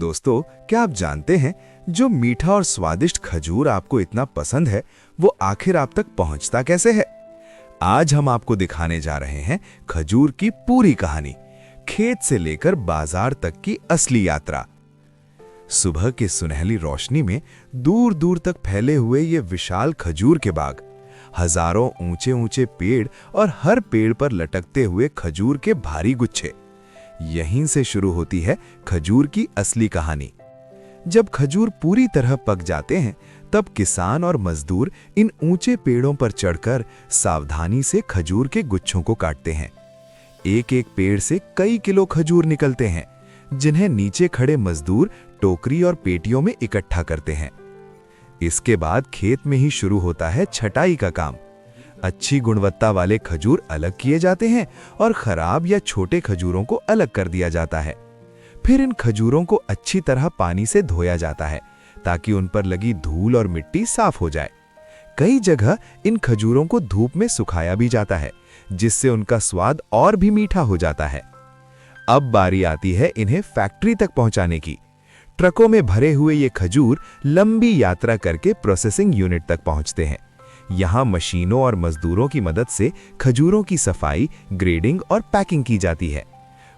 दोस्तों, क्या आप जानते हैं जो मीठा और स्वादिष्ट खजूर आपको इतना पसंद है, वो आखिर आप तक पहुंचता कैसे है? आज हम आपको दिखाने जा रहे हैं खजूर की पूरी कहानी, खेत से लेकर बाजार तक की असली यात्रा। सुबह की सुनहली रोशनी में दूर दूर तक फैले हुए ये विशाल खजूर के बाग, हजारों ऊंचे ऊंचे पेड़ और हर पेड़ पर लटकते हुए खजूर के भारी गुच्छे। यहीं से शुरू होती है खजूर की असली कहानी। जब खजूर पूरी तरह पक जाते हैं, तब किसान और मजदूर इन ऊंचे पेड़ों पर चढ़कर सावधानी से खजूर के गुच्छों को काटते हैं। एक एक पेड़ से कई किलो खजूर निकलते हैं, जिन्हें नीचे खड़े मजदूर टोकरी और पेटियों में इकट्ठा करते हैं। इसके बाद खेत में ही शुरू होता है छटाई का काम। अच्छी गुणवत्ता वाले खजूर अलग किए जाते हैं और खराब या छोटे खजूरों को अलग कर दिया जाता है। फिर इन खजूरों को अच्छी तरह पानी से धोया जाता है ताकि उन पर लगी धूल और मिट्टी साफ हो जाए। कई जगह इन खजूरों को धूप में सुखाया भी जाता है, जिससे उनका स्वाद और भी मीठा हो जाता है। अब बारी आती है इन्हें फैक्ट्री तक पहुंचाने की। ट्रकों में भरे हुए ये खजूर लंबी यात्रा करके प्रोसेसिंग यूनिट तक पहुंचते हैं। यहाँ मशीनों और मजदूरों की मदद से खजूरों की सफाई, ग्रेडिंग और पैकिंग की जाती है।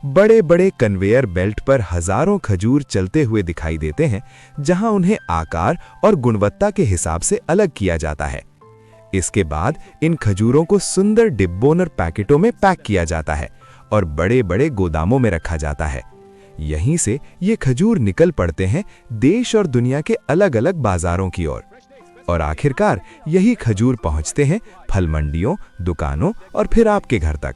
बड़े बड़े कन्वेयर बेल्ट पर हजारों खजूर चलते हुए दिखाई देते हैं, जहां उन्हें आकार और गुणवत्ता के हिसाब से अलग किया जाता है। इसके बाद इन खजूरों को सुंदर डिब्बों और पैकेटों में पैक किया जाता है और बड़े बड़े गोदामों में रखा जाता है। यहीं से ये खजूर निकल पड़ते हैं देश और दुनिया के अलग अलग बाजारों की ओर। और आखिरकार यही खजूर पहुंचते हैं फल मंडियों, दुकानों और फिर आपके घर तक।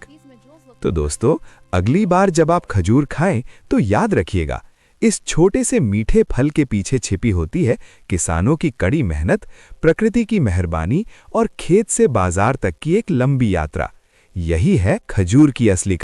तो दोस्तों, अगली बार जब आप खजूर खाएं तो याद रखिएगा, इस छोटे से मीठे फल के पीछे छिपी होती है किसानों की कड़ी मेहनत, प्रकृति की मेहरबानी और खेत से बाजार तक की एक लंबी यात्रा। यही है खजूर की असली